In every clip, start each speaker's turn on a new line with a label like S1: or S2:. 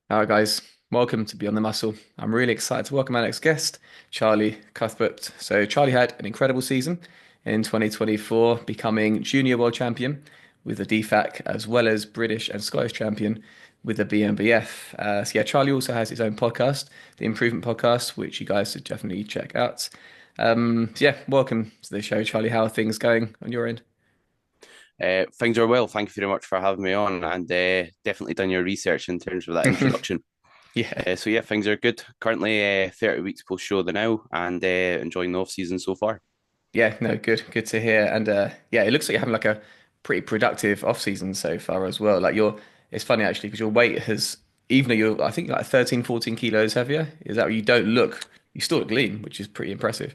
S1: All right, guys, welcome to Beyond the Muscle. I'm really excited to welcome our next guest, Charlie Cuthbert. So, Charlie had an incredible season in 2024, becoming junior world champion with the DFAC, as well as British and Scottish champion with the BMBF. So, yeah, Charlie also has his own podcast, the Improvement Podcast, which you guys should definitely check out. So yeah, welcome to the show, Charlie. How are things going on your end?
S2: Things are well. Thank you very much for having me on, and definitely done your research in terms of that introduction.
S1: Yeah.
S2: So yeah, things are good. Currently, 30 weeks post show the now, and enjoying the off season so far.
S1: Yeah, no, good to hear. And yeah, it looks like you're having like a pretty productive off season so far as well. It's funny actually because your weight has, even though you're, I think like 13, 14 kilos heavier, is that you don't look, you still look lean, which is pretty impressive.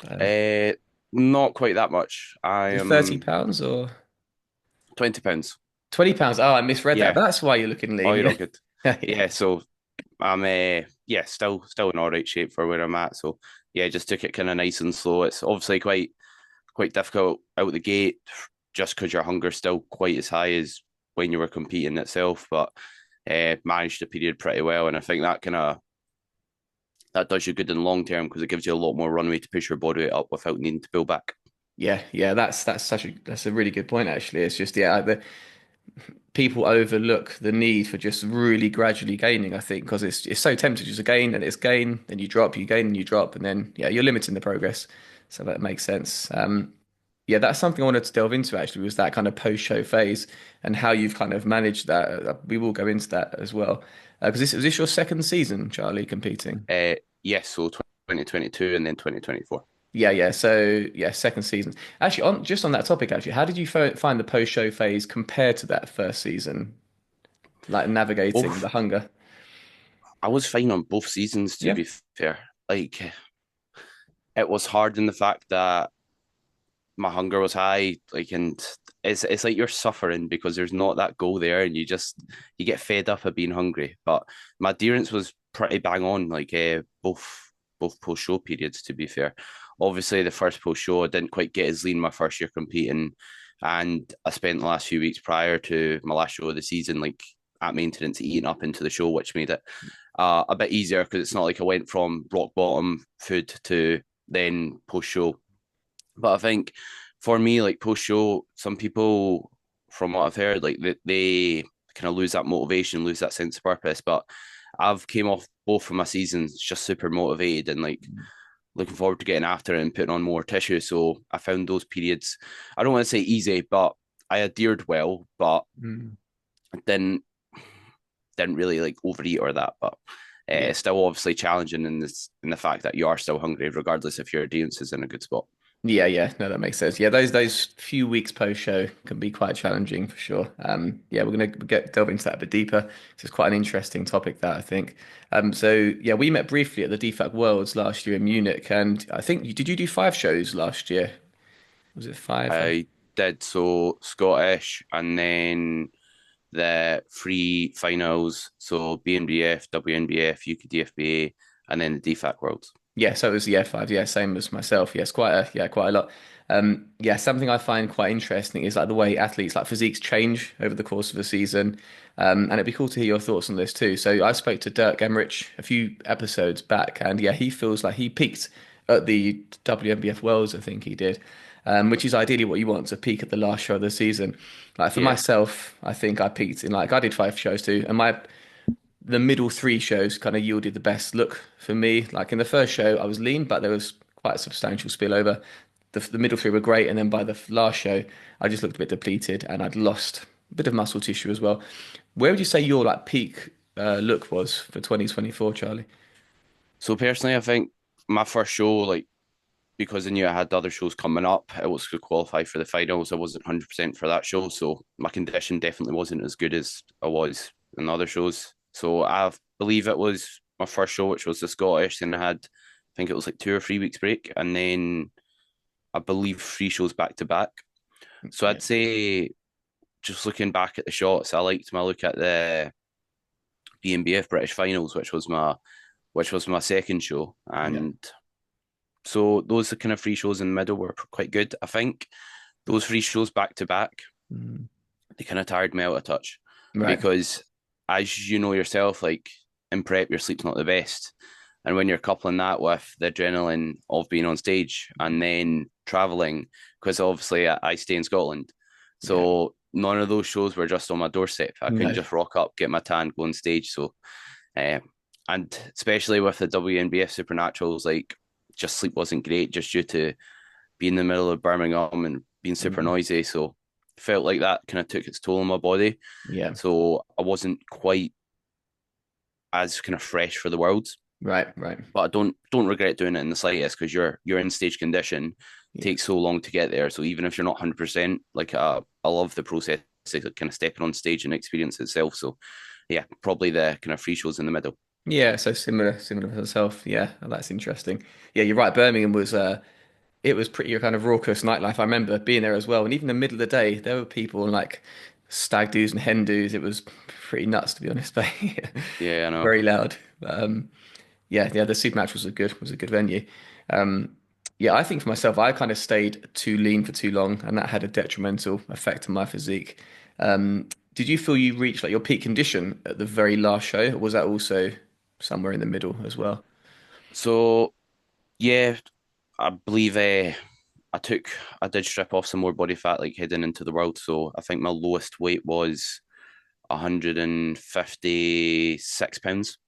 S1: Um,
S2: Uh, Not quite that much. I
S1: is it 30
S2: am
S1: pounds or
S2: 20 pounds.
S1: 20 pounds? Oh, I misread that.
S2: Yeah.
S1: That's why you're looking
S2: Oh,
S1: lean.
S2: you're
S1: Yeah.
S2: all good.
S1: Yeah.
S2: Yeah. So I'm yeah, still in all right shape for where I'm at. So yeah, just took it kind of nice and slow. It's obviously quite difficult out the gate just because your hunger's still quite as high as when you were competing itself, but managed the period pretty well. And I think that does you good in the long term because it gives you a lot more runway to push your body weight up without needing to pull back.
S1: Yeah, that's a really good point actually. It's just yeah, the people overlook the need for just really gradually gaining, I think, because it's so tempting just to gain and it's gain, then you drop, you gain and you drop, and then yeah, you're limiting the progress. So that makes sense. Yeah, that's something I wanted to delve into actually, was that kind of post-show phase and how you've kind of managed that. We will go into that as well. Because was this your second season, Charlie, competing?
S2: Uh, yes, so 2022 and then 2024.
S1: Yeah. So yeah, second season. Actually, on just on that topic, actually, how did you find the post-show phase compared to that first season? Like navigating the
S2: Both,
S1: hunger.
S2: I was fine on both seasons to
S1: Yeah.
S2: be fair. Like it was hard in the fact that my hunger was high, like, and it's like you're suffering because there's not that goal there, and you get fed up of being hungry. But my adherence was pretty bang on, like both post show periods. To be fair, obviously the first post show I didn't quite get as lean my first year competing, and I spent the last few weeks prior to my last show of the season like at maintenance eating up into the show, which made it a bit easier because it's not like I went from rock bottom food to then post show. But I think for me, like post show, some people, from what I've heard, like they kind of lose that motivation, lose that sense of purpose. But I've came off both of my seasons just super motivated and like looking forward to getting after it and putting on more tissue. So I found those periods, I don't want to say easy, but I adhered well, but
S1: Mm.
S2: didn't didn't really like overeat or that. But
S1: Yeah.
S2: it's still obviously challenging in the fact that you are still hungry, regardless if your adherence is in a good spot.
S1: Yeah. No, that makes sense. Yeah, those few weeks post show can be quite challenging for sure. Yeah, we're gonna delve into that a bit deeper. It's quite an interesting topic that I think. So yeah, we met briefly at the DFAC Worlds last year in Munich, and I think did you do five shows last year? Was it five?
S2: I did so Scottish and then the three finals, so BNBF, WNBF, UKDFBA, and then the DFAC Worlds.
S1: Yeah, so it was the F5, yeah, same as myself. Yes, quite a lot. Yeah, something I find quite interesting is like the way athletes like physiques change over the course of a season. And it'd be cool to hear your thoughts on this too. So I spoke to Dirk Emmerich a few episodes back, and yeah, he feels like he peaked at the WNBF Worlds, I think he did. Which is ideally what you want to peak at the last show of the season. Like for
S2: Yeah.
S1: myself, I think I peaked in like I did five shows too, and my the middle three shows kind of yielded the best look for me. Like in the first show, I was lean, but there was quite a substantial spillover. The middle three were great, and then by the last show, I just looked a bit depleted, and I'd lost a bit of muscle tissue as well. Where would you say your like peak look was for 2024, Charlie?
S2: So personally, I think my first show, like because I knew I had other shows coming up, I was to qualify for the finals. I wasn't 100% for that show, so my condition definitely wasn't as good as I was in other shows. So I believe it was my first show, which was the Scottish. Then I think it was like 2 or 3 weeks break, and then I believe three shows back to back. So
S1: Yeah.
S2: I'd say just looking back at the shots, I liked my look at the BNBF British Finals, which was my second show,
S1: Yeah.
S2: and so those kind of three shows in the middle were quite good. I think those three shows back to back,
S1: Mm.
S2: they kind of tired me out a touch
S1: Right.
S2: because as you know yourself, like in prep, your sleep's not the best. And when you're coupling that with the adrenaline of being on stage and then traveling, because obviously I stay in Scotland.
S1: Yeah.
S2: So none of those shows were just on my doorstep. I couldn't
S1: No.
S2: just rock up, get my tan, go on stage. So, uh, and especially with the WNBF Supernaturals, like just sleep wasn't great just due to being in the middle of Birmingham and being super
S1: Mm.
S2: noisy. So felt like that kind of took its toll on my body.
S1: Yeah.
S2: So I wasn't quite as kind of fresh for the worlds.
S1: Right. Right.
S2: But I don't regret doing it in the slightest because your in stage condition
S1: Yeah.
S2: takes so long to get there. So even if you're not 100%, like I love the process of kind of stepping on stage and experience itself. So yeah, probably the kind of free shows in the middle.
S1: Yeah. So similar for myself. Yeah. Well, that's interesting. Yeah, you're right. Birmingham was it was pretty kind of raucous nightlife. I remember being there as well. And even in the middle of the day, there were people like stag doos and hen doos. It was pretty nuts, to be honest. But
S2: Yeah, I know.
S1: very loud. Yeah, the Supermatch was a good venue. Um, yeah, I think for myself, I kind of stayed too lean for too long, and that had a detrimental effect on my physique. Did you feel you reached like your peak condition at the very last show, or was that also somewhere in the middle as well?
S2: So yeah, I believe I did strip off some more body fat like heading into the world. So I think my lowest weight was 156 pounds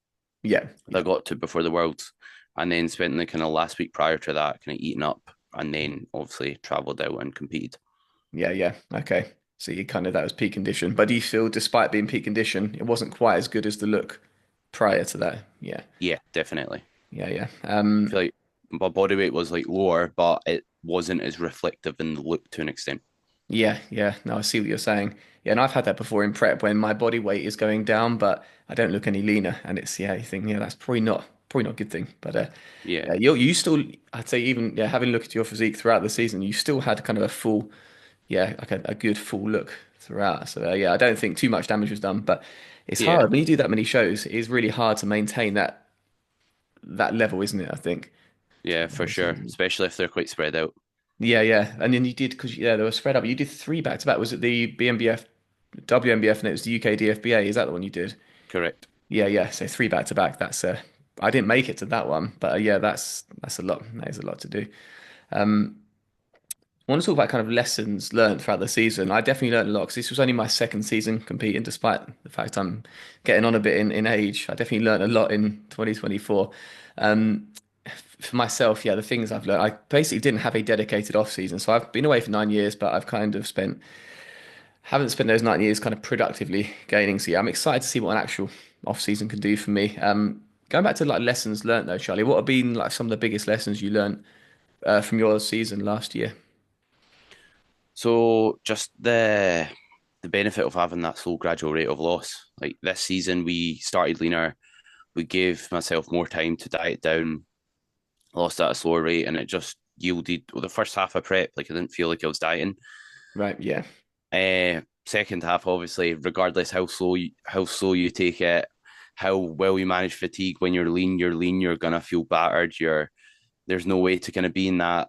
S1: Yeah,
S2: that I
S1: yeah,
S2: got to before the Worlds, and then spent the kind of last week prior to that kind of eating up, and then obviously travelled out and competed.
S1: yeah. Okay, so you kind of that was peak condition, but do you feel, despite being peak condition, it wasn't quite as good as the look prior to that? Yeah,
S2: Yeah, definitely.
S1: yeah.
S2: I feel like my body weight was like lower, but it wasn't as reflective in the look to an extent.
S1: Yeah. No, I see what you're saying. Yeah, and I've had that before in prep when my body weight is going down, but I don't look any leaner, and it's yeah, you think yeah, that's probably not a good thing. But
S2: Yeah,
S1: yeah, you still, I'd say even yeah, having a look at your physique throughout the season, you still had kind of a full yeah, like a good full look throughout. So yeah, I don't think too much damage was done, but it's
S2: yeah,
S1: hard when you do that many shows. It is really hard to maintain that level, isn't it? I think.
S2: yeah, for sure. Especially if they're quite spread out.
S1: Yeah, and then you did because yeah, they were spread up. You did three back to back. Was it the BMBF, WMBF, and it was the UK DFBA? Is that the one you did?
S2: Correct.
S1: Yeah. So three back to back. That's I didn't make it to that one, but yeah, that's a lot. That is a lot to do. Um, I want to talk about kind of lessons learned throughout the season. I definitely learned a lot because this was only my second season competing, despite the fact I'm getting on a bit in age. I definitely learned a lot in 2024. Um, for myself, yeah, the things I've learned, I basically didn't have a dedicated off season. So I've been away for 9 years, but I've kind of haven't spent those 9 years kind of productively gaining. So yeah, I'm excited to see what an actual off season can do for me. Going back to like lessons learned though, Charlie, what have been like some of the biggest lessons you learned from your season last year?
S2: So just the benefit of having that slow gradual rate of loss. Like this season, we started leaner. We gave myself more time to diet down, lost at a slower rate, and it just yielded. Well, the first half of prep, like I didn't feel like I was dieting.
S1: Right, yeah.
S2: Second half, obviously, regardless how slow you take it, how well you manage fatigue. When you're lean, you're lean. You're gonna feel battered. There's no way to kind of be in that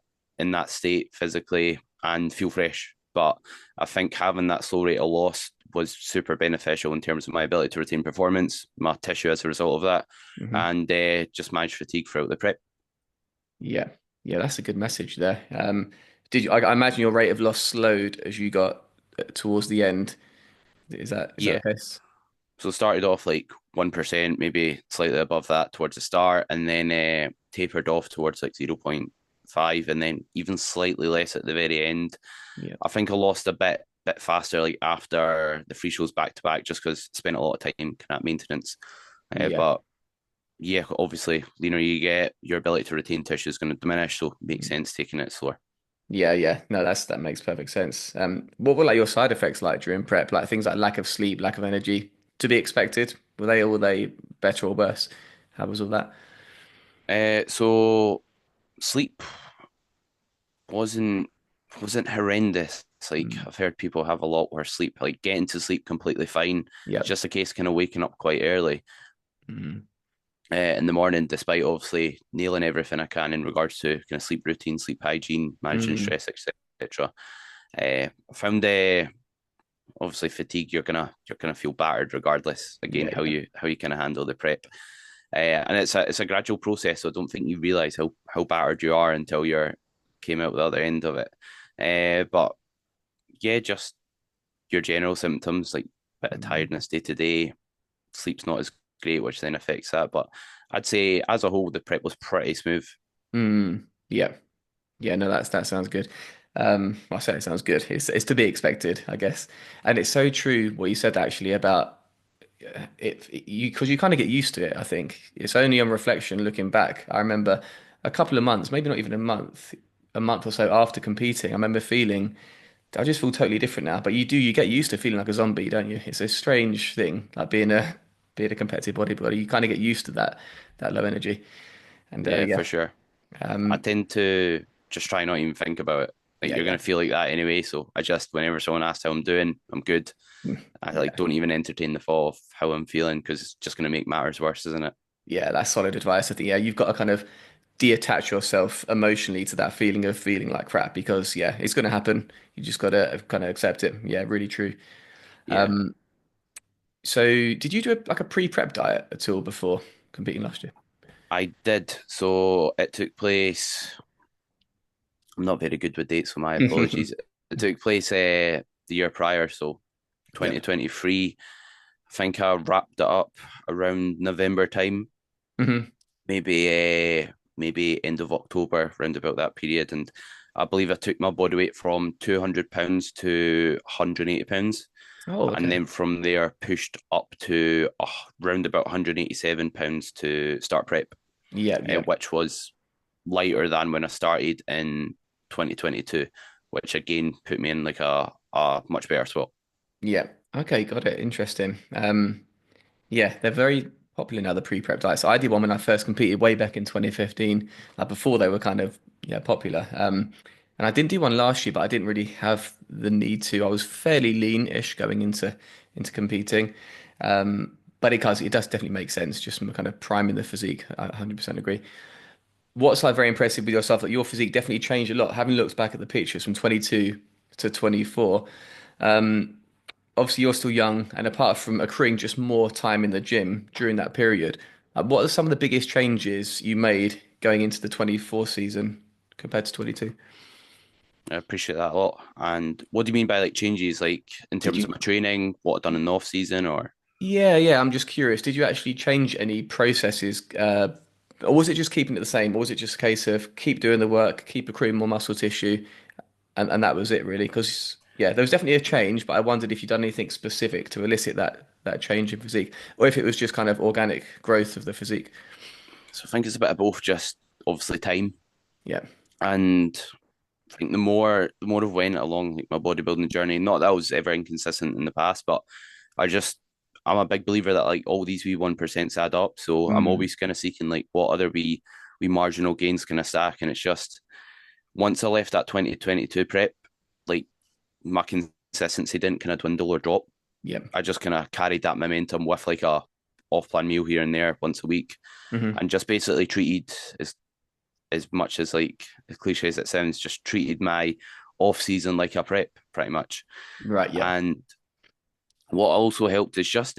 S2: state physically and feel fresh. But I think having that slow rate of loss was super beneficial in terms of my ability to retain performance, my tissue as a result of that,
S1: hmm
S2: and just manage fatigue throughout the prep.
S1: Yeah, yeah, that's a good message there. Did you? I imagine your rate of loss slowed as you got towards the end. Is that
S2: Yeah.
S1: the case?
S2: So started off like 1%, maybe slightly above that towards the start, and then tapered off towards like 0.5, and then even slightly less at the very end.
S1: Yeah,
S2: I think I lost a bit faster like after the free shows back to back, just because I spent a lot of time kind of at maintenance.
S1: yeah,
S2: But yeah, obviously, leaner you get, your ability to retain tissue is going to diminish, so it makes sense taking it slower.
S1: yeah. No, that makes perfect sense. What were like your side effects like during prep? Like things like lack of sleep, lack of energy, to be expected. Were they better or worse? How was all that?
S2: So sleep wasn't wasn't horrendous. It's like
S1: Mm.
S2: I've heard people have a lot worse sleep, like getting to sleep completely fine.
S1: Yeah.
S2: It's just a case kind of waking up quite early
S1: Mm.
S2: in the morning, despite obviously nailing everything I can in regards to kind of sleep routine, sleep hygiene, managing
S1: Mm.
S2: stress, etc. I found obviously fatigue, you're gonna feel battered regardless. Again,
S1: Yeah,
S2: how
S1: yeah.
S2: you kind of handle the prep, and it's a gradual process. So I don't think you realize how battered you are until you're came out the other end of it. But yeah, just your general symptoms like bit of
S1: Mm.
S2: tiredness day to day, sleep's not as great, which then affects that. But I'd say as a whole, the prep was pretty smooth.
S1: Mm. Yeah. Yeah, no, that sounds good. I say it sounds good. It's to be expected, I guess. And it's so true what you said actually about you because you kind of get used to it, I think. It's only on reflection looking back. I remember a couple of months, maybe not even a month or so after competing, I remember feeling I just feel totally different now. But you get used to feeling like a zombie, don't you? It's a strange thing, like being a competitive bodybuilder. You kind of get used to that low energy. And
S2: Yeah,
S1: yeah.
S2: for sure. I
S1: Um
S2: tend to just try not even think about it. Like
S1: yeah,
S2: you're
S1: yeah.
S2: gonna feel like that anyway. So I just whenever someone asks how I'm doing, I'm good.
S1: Mm,
S2: I like
S1: yeah.
S2: don't even entertain the thought of how I'm feeling because it's just gonna make matters worse, isn't it?
S1: Yeah, that's solid advice. I think, yeah, you've got to kind of detach yourself emotionally to that feeling of feeling like crap because, yeah, it's going to happen. You just got to kind of accept it. Yeah, really true.
S2: Yeah,
S1: Um, so did you do like a pre-prep diet at all before competing last year?
S2: I did. So it took place. I'm not very good with dates, so my apologies. It took place the year prior, so
S1: Yep.
S2: 2023. I think I wrapped it up around November time,
S1: Hmm.
S2: maybe end of October, round about that period. And I believe I took my body weight from 200 pounds to 180 pounds.
S1: Oh,
S2: And
S1: okay.
S2: then from there pushed up to round about 187 pounds to start prep,
S1: Yeah, yeah,
S2: which was lighter than when I started in 2022, which again put me in like a much better spot.
S1: yeah. Okay, got it. Interesting. Yeah, they're very popular now, the pre-prep diets. I did one when I first competed way back in 2015, like before they were kind of yeah popular. And I didn't do one last year, but I didn't really have the need to. I was fairly lean-ish going into competing. But it does definitely make sense, just from kind of priming the physique. I 100% agree. What's like very impressive with yourself, that your physique definitely changed a lot. Having looked back at the pictures from 22 to 24, obviously you're still young, and apart from accruing just more time in the gym during that period, what are some of the biggest changes you made going into the 24 season compared to 22?
S2: I appreciate that a lot. And what do you mean by like changes, like in
S1: Did
S2: terms of
S1: you?
S2: my training, what I've done in the off season, or
S1: Yeah, yeah. I'm just curious. Did you actually change any processes, or was it just keeping it the same, or was it just a case of keep doing the work, keep accruing more muscle tissue, and that was it really? Because yeah, there was definitely a change, but I wondered if you'd done anything specific to elicit that change in physique, or if it was just kind of organic growth of the physique.
S2: so I think it's a bit of both. Just obviously time,
S1: Yeah.
S2: and I think the more I've went along like my bodybuilding journey, not that I was ever inconsistent in the past, but I just I'm a big believer that like all these wee 1% add up. So I'm
S1: Mm.
S2: always kind of seeking like what other wee marginal gains can I stack, and it's just once I left that 2022 prep, like my consistency didn't kind of dwindle or drop.
S1: Yeah.
S2: I just kind of carried that momentum with like a off plan meal here and there once a week,
S1: Hmm.
S2: and just basically treated as much as like as cliche as it sounds, just treated my off season like a prep pretty much.
S1: Right. Yeah.
S2: And what also helped is just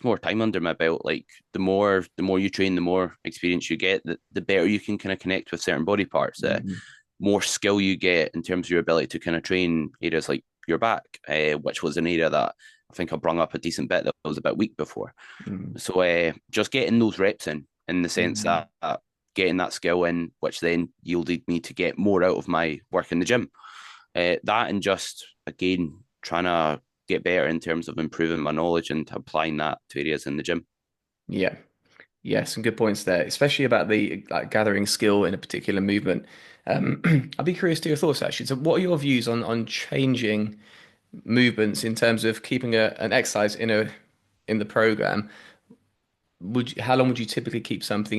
S2: more time under my belt. Like the more you train, the more experience you get, the better you can kind of connect with certain body parts. The
S1: Mhm.
S2: more skill you get in terms of your ability to kind of train areas like your back, which was an area that I think I brung up a decent bit that was a bit weak before.
S1: Mhm.
S2: So just getting those reps in the sense
S1: Mhm.
S2: that getting that skill in, which then yielded me to get more out of my work in the gym. That and just again trying to get better in terms of improving my knowledge and applying that to areas in the gym.
S1: Yeah. Yeah. Some good points there, especially about the like gathering skill in a particular movement. Um, I'd be curious to your thoughts actually. So, what are your views on changing movements in terms of keeping an exercise in the program? How long would you typically keep something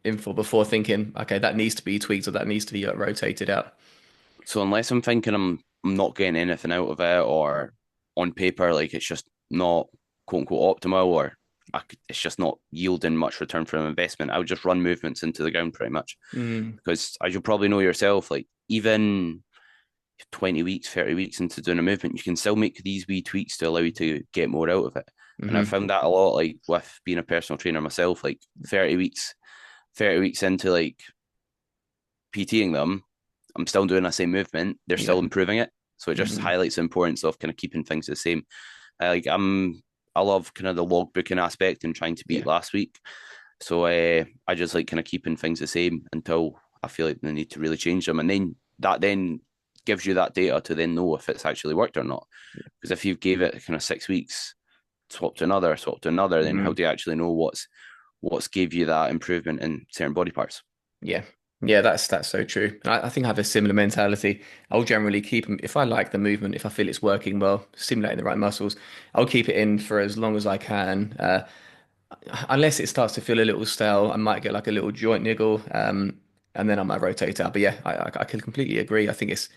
S1: in for before thinking, okay, that needs to be tweaked or that needs to be rotated out?
S2: So unless I'm thinking I'm not getting anything out of it, or on paper like it's just not quote unquote optimal, or it's just not yielding much return from investment, I would just run movements into the ground pretty much.
S1: Mm.
S2: Because as you probably know yourself, like even 20 weeks, 30 weeks into doing a movement, you can still make these wee tweaks to allow you to get more out of it. And I
S1: Hmm.
S2: found that a lot, like with being a personal trainer myself, like 30 weeks into like PTing them, I'm still doing the same movement. They're
S1: Yeah.
S2: still improving it. So it just
S1: Hmm.
S2: highlights the importance of kind of keeping things the same. I love kind of the logbooking aspect and trying to beat
S1: Yeah.
S2: last week. So I just like kind of keeping things the same until I feel like they need to really change them, and then that then gives you that data to then know if it's actually worked or not. Because if you gave it kind of 6 weeks, swap to another, then how
S1: Hmm.
S2: do you actually know what's gave you that improvement in certain body parts?
S1: Yeah. Yeah, that's so true. I think I have a similar mentality. I'll generally keep them if I like the movement, if I feel it's working well, stimulating the right muscles, I'll keep it in for as long as I can. Unless it starts to feel a little stale, I might get like a little joint niggle, and then I might rotate it out. But yeah, I can completely agree. I think it's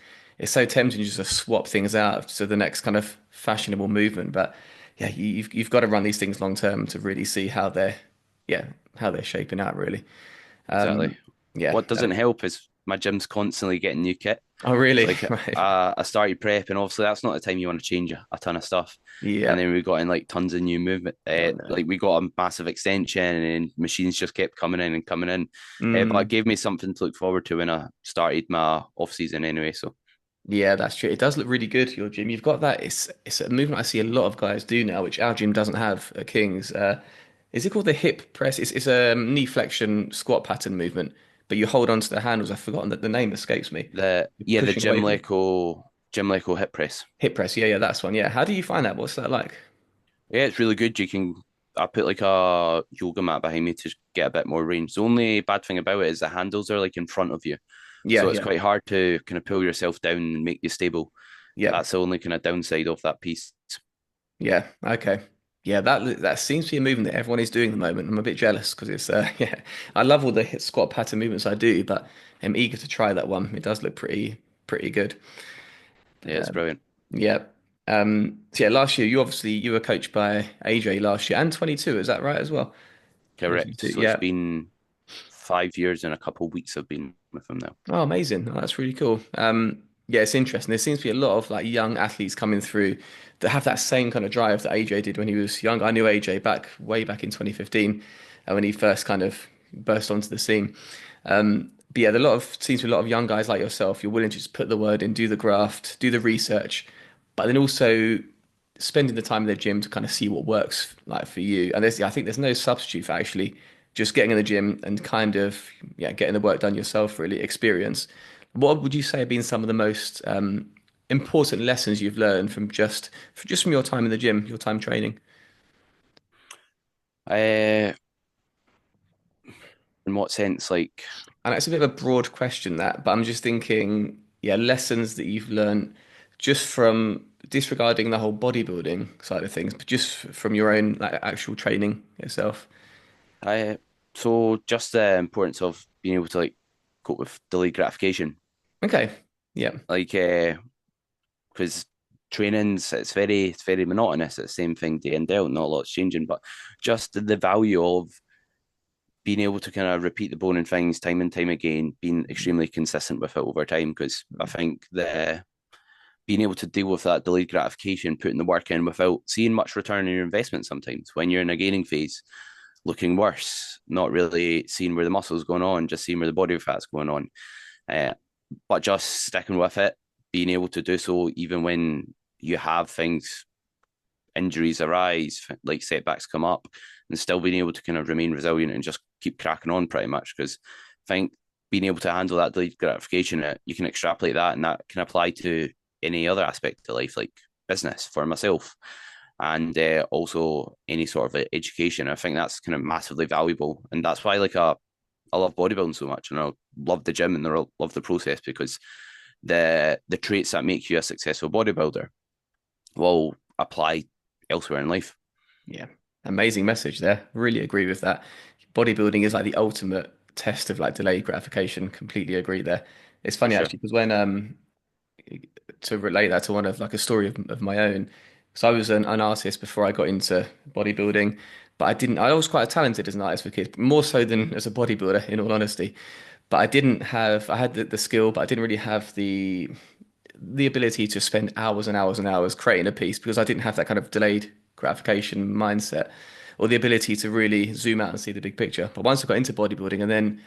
S1: so tempting just to swap things out to the next kind of fashionable movement. But yeah, you've got to run these things long term to really see how yeah how they're shaping out really.
S2: Exactly.
S1: Yeah.
S2: What doesn't help is my gym's constantly getting new kit.
S1: Oh
S2: So
S1: really?
S2: like
S1: Right.
S2: I started prep, and obviously that's not the time you want to change a ton of stuff. And
S1: Yeah.
S2: then we got in like tons of new movement.
S1: Oh no.
S2: Like we got a massive extension, and machines just kept coming in and coming in. But it
S1: Mm.
S2: gave me something to look forward to when I started my off season anyway. So
S1: Yeah, that's true. It does look really good, your gym. You've got that. It's a movement I see a lot of guys do now, which our gym doesn't have at King's. Is it called the hip press? It's a knee flexion squat pattern movement, but you hold on to the handles. I've forgotten that the name escapes me. You're
S2: the
S1: pushing away from it.
S2: Gym Leco hip press.
S1: Hip press. Yeah, yeah, that's one. Yeah. How do you find that? What's that like?
S2: Yeah, it's really good. I put like a yoga mat behind me to get a bit more range. The only bad thing about it is the handles are like in front of you.
S1: Yeah,
S2: So it's
S1: yeah,
S2: quite hard to kind of pull yourself down and make you stable.
S1: yeah,
S2: That's the only kind of downside of that piece.
S1: yeah. Okay. Yeah, that seems to be a movement that everyone is doing at the moment. I'm a bit jealous because it's yeah, I love all the hip squat pattern movements I do, but I'm eager to try that one. It does look pretty good.
S2: Yeah, it's brilliant.
S1: Yeah. So yeah, last year you were coached by AJ last year and 22, is that right as well? And
S2: Correct.
S1: 22,
S2: So it's
S1: yeah.
S2: been 5 years and a couple of weeks I've been with him now.
S1: Oh, amazing. Oh, that's really cool. Yeah, it's interesting. There seems to be a lot of like young athletes coming through that have that same kind of drive that AJ did when he was young. I knew AJ way back in 2015, when he first kind of burst onto the scene. But yeah, seems to be a lot of young guys like yourself. You're willing to just put the word in, do the graft, do the research, but then also spending the time in the gym to kind of see what works like for you. And I think there's no substitute for actually just getting in the gym and kind of yeah getting the work done yourself. Really, experience. What would you say have been some of the most important lessons you've learned from just from your time in the gym, your time training?
S2: Uh, in what sense? Like,
S1: And it's a bit of a broad question that, but I'm just thinking, yeah, lessons that you've learned just from disregarding the whole bodybuilding side of things, but just from your own like actual training itself.
S2: I so just the importance of being able to like cope with delayed gratification.
S1: Okay. Yeah.
S2: Like, because training's it's very monotonous. It's the same thing day in day out. Not a lot's changing, but just the value of being able to kind of repeat the boring things time and time again, being extremely consistent with it over time. Because I think the being able to deal with that delayed gratification, putting the work in without seeing much return on your investment sometimes when you're in a gaining phase, looking worse, not really seeing where the muscle's going on, just seeing where the body fat's going on. Uh, but just sticking with it, being able to do so even when you have things, injuries arise, like setbacks come up, and still being able to kind of remain resilient and just keep cracking on pretty much. Because I think being able to handle that delayed gratification, you can extrapolate that, and that can apply to any other aspect of life, like business for myself, and also any sort of education. I think that's kind of massively valuable, and that's why I love bodybuilding so much, and I love the gym and I love the process because the traits that make you a successful bodybuilder will apply elsewhere in life.
S1: Yeah. Amazing message there. Really agree with that. Bodybuilding is like the ultimate test of like delayed gratification. Completely agree there. It's
S2: For
S1: funny
S2: sure.
S1: actually because when to relate that to one of like a story of my own. So I was an artist before I got into bodybuilding, but I was quite talented as an artist for kids, more so than as a bodybuilder, in all honesty. But I had the skill, but I didn't really have the ability to spend hours and hours and hours creating a piece because I didn't have that kind of delayed gratification mindset or the ability to really zoom out and see the big picture. But once I got into bodybuilding and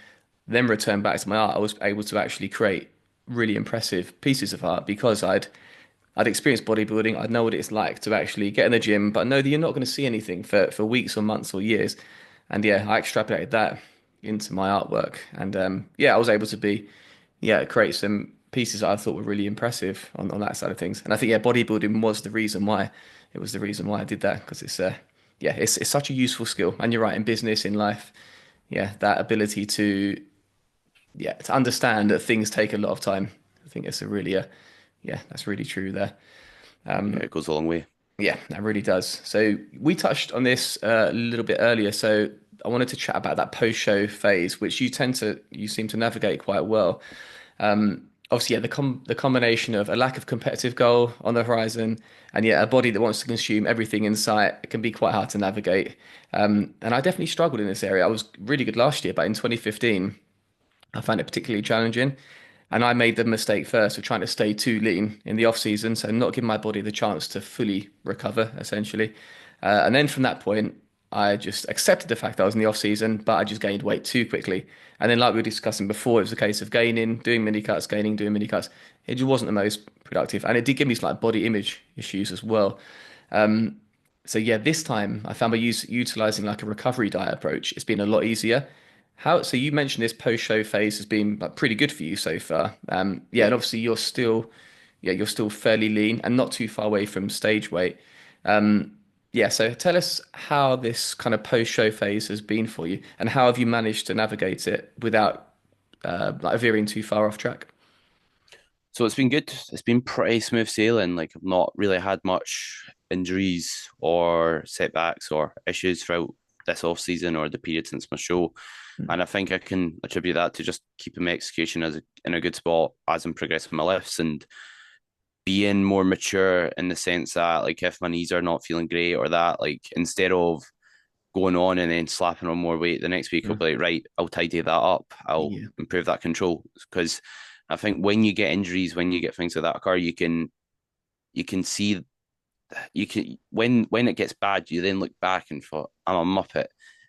S1: then return back to my art, I was able to actually create really impressive pieces of art because I'd experienced bodybuilding. I know what it's like to actually get in the gym, but know that you're not going to see anything for weeks or months or years. And yeah, I extrapolated that into my artwork, and yeah, I was able to create some pieces that I thought were really impressive on that side of things. And I think yeah, bodybuilding was the reason why it was the reason why I did that because it's such a useful skill. And you're right, in business, in life, yeah, that ability to understand that things take a lot of time. I think it's a really yeah, that's really true there.
S2: Yeah, it goes a long way.
S1: Yeah, that really does. So we touched on this a little bit earlier. So I wanted to chat about that post-show phase, which you seem to navigate quite well. Obviously, yeah, the combination of a lack of competitive goal on the horizon and yeah, a body that wants to consume everything in sight, it can be quite hard to navigate. And I definitely struggled in this area. I was really good last year, but in 2015, I found it particularly challenging. And I made the mistake first of trying to stay too lean in the off season, so not giving my body the chance to fully recover, essentially. And then from that point, I just accepted the fact that I was in the off season, but I just gained weight too quickly. And then, like we were discussing before, it was a case of gaining, doing mini cuts, gaining, doing mini cuts. It just wasn't the most productive, and it did give me some like body image issues as well. So yeah, this time I found by utilizing like a recovery diet approach, it's been a lot easier. So you mentioned this post-show phase has been like pretty good for you so far. Yeah,
S2: Yeah.
S1: and obviously you're still fairly lean and not too far away from stage weight. Um, yeah, so tell us how this kind of post-show phase has been for you, and how have you managed to navigate it without like veering too far off track?
S2: So it's been good. It's been pretty smooth sailing. Like I've not really had much injuries or setbacks or issues throughout this off season or the period since my show. And I think I can attribute that to just keeping my execution in a good spot as I'm progressing my lifts and being more mature in the sense that like if my knees are not feeling great or that, like instead of going on and then slapping on more weight the next week, I'll
S1: Mm.
S2: be like, right, I'll tidy that up. I'll
S1: Yeah.
S2: improve that control. Because I think when you get injuries, when you get things like that occur, you can see you can when it gets bad, you then look back and thought, I'm a muppet.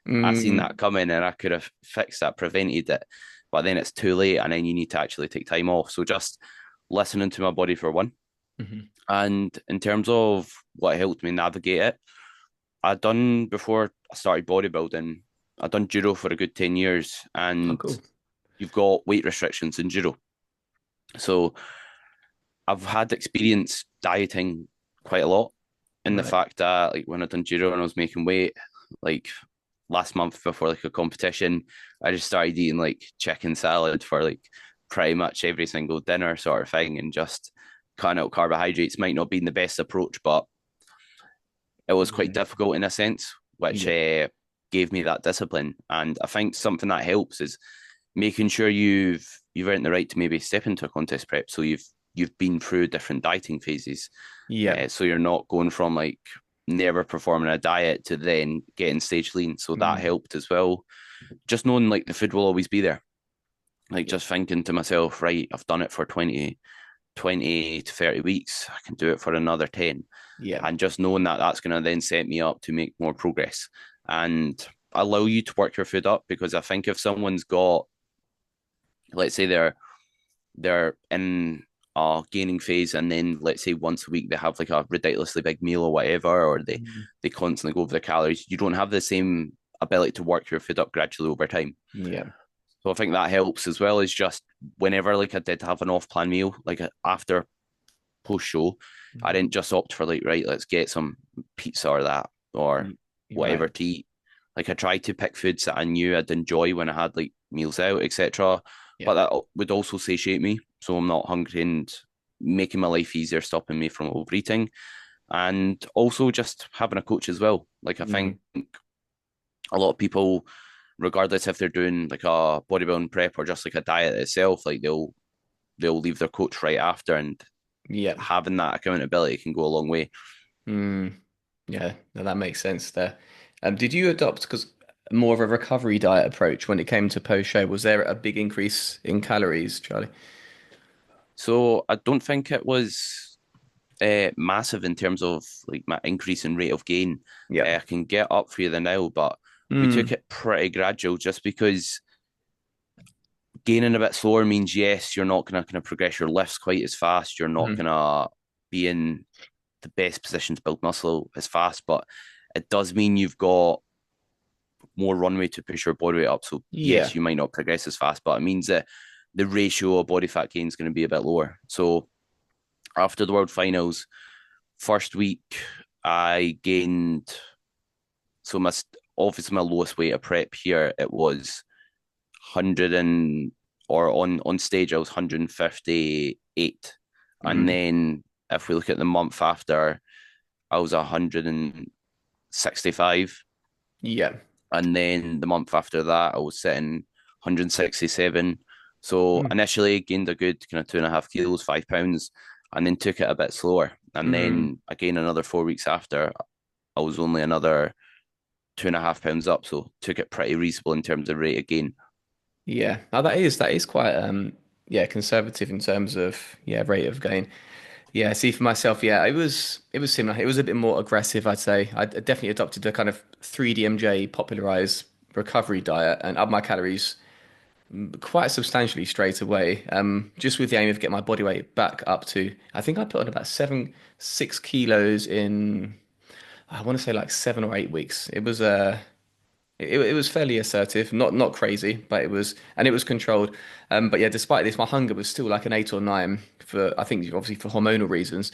S2: I seen that
S1: Mm.
S2: coming and I could have fixed that, prevented it. But then it's too late and then you need to actually take time off. So just listening to my body for one.
S1: Hmm.
S2: And in terms of what helped me navigate it, I'd done before I started bodybuilding, I'd done judo for a good 10 years
S1: Oh,
S2: and
S1: cool.
S2: you've got weight restrictions in judo. So I've had experience dieting quite a lot in the
S1: Right.
S2: fact that like when I done judo and I was making weight, like last month before like a competition, I just started eating like chicken salad for like pretty much every single dinner sort of thing and just cutting out carbohydrates might not be the best approach, but it was quite
S1: Yeah.
S2: difficult in a sense, which
S1: Yeah.
S2: gave me that discipline. And I think something that helps is making sure you've earned the right to maybe step into a contest prep. So you've been through different dieting phases.
S1: Yeah.
S2: So you're not going from like never performing a diet to then getting stage lean. So that
S1: Mm.
S2: helped as well. Just knowing like the food will always be there. Like
S1: Yeah.
S2: just thinking to myself, right, I've done it for 20 to 30 weeks. I can do it for another 10.
S1: Yeah.
S2: And just knowing that that's going to then set me up to make more progress and allow you to work your food up. Because I think if someone's got, let's say they're in a gaining phase and then let's say once a week they have like a ridiculously big meal or whatever, or
S1: Mm.
S2: they constantly go over their calories, you don't have the same ability to work your food up gradually over time.
S1: Yeah.
S2: So I think that helps as well as just whenever like I did have an off plan meal, like after post show, I
S1: Mhm.
S2: didn't just opt for like, right, let's get some pizza or that or
S1: Right.
S2: whatever to eat. Like I tried to pick foods that I knew I'd enjoy when I had like meals out, etc.
S1: Yeah.
S2: But that would also satiate me, so I'm not hungry and making my life easier, stopping me from overeating, and also just having a coach as well. Like I
S1: Mm.
S2: think a lot of people, regardless if they're doing like a bodybuilding prep or just like a diet itself, like they'll leave their coach right after, and
S1: Yeah.
S2: having that accountability can go a long way.
S1: Mm. Yeah. No, that makes sense there. Did you adopt because more of a recovery diet approach when it came to post show? Was there a big increase in calories, Charlie?
S2: So I don't think it was massive in terms of like my increase in rate of gain.
S1: Yeah.
S2: I can get up for you the now, but we took
S1: Mm.
S2: it pretty gradual just because gaining a bit slower means yes, you're not going to kind of progress your lifts quite as fast. You're not
S1: Mm.
S2: going to be in the best position to build muscle as fast, but it does mean you've got more runway to push your body weight up. So
S1: Yeah.
S2: yes, you might not progress as fast, but it means that the ratio of body fat gain is going to be a bit lower. So after the world finals, first week I gained so my obviously my lowest weight of prep here it was 100 and or on stage I was 158, and
S1: Mm.
S2: then if we look at the month after I was 165,
S1: Yeah.
S2: and then the month after that I was sitting 167. So
S1: Mm.
S2: initially gained a good kind of 2.5 kilos, 5 pounds, and then took it a bit slower. And
S1: Mm.
S2: then again another 4 weeks after, I was only another 2.5 pounds up. So took it pretty reasonable in terms of rate of gain.
S1: Yeah. Now that is quite yeah, conservative in terms of yeah, rate of gain. Yeah, see for myself, yeah, it was similar. It was a bit more aggressive, I'd say. I definitely adopted the kind of 3DMJ popularized recovery diet and up my calories quite substantially straight away. Just with the aim of getting my body weight back up to, I think I put on about 6 kilos in, I want to say like 7 or 8 weeks. It was fairly assertive, not crazy, but it was controlled. But yeah, despite this, my hunger was still like an 8 or 9 for, I think obviously for hormonal reasons.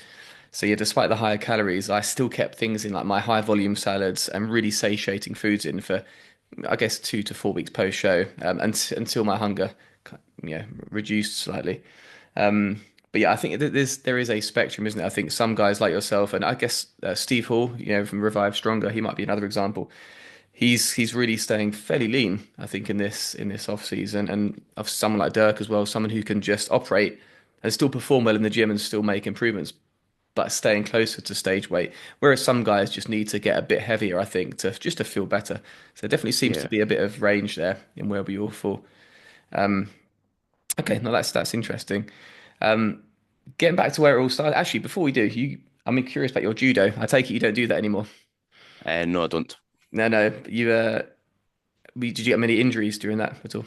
S1: So yeah, despite the higher calories, I still kept things in like my high volume salads and really satiating foods in for, I guess, 2 to 4 weeks post show, until my hunger, yeah, reduced slightly. But yeah, I think there is a spectrum, isn't it? I think some guys like yourself, and I guess Steve Hall, from Revive Stronger, he might be another example. He's really staying fairly lean, I think, in this off season, and of someone like Dirk as well, someone who can just operate and still perform well in the gym and still make improvements, but staying closer to stage weight. Whereas some guys just need to get a bit heavier, I think, to just to feel better. So there definitely seems to
S2: Yeah.
S1: be a bit of range there in where we all fall. Okay, no, that's interesting. Um, Getting back to where it all started. Actually, before we do, I'm curious about your judo. I take it you don't do that anymore.
S2: No, I don't.
S1: No, no. Did you get many injuries during that at all?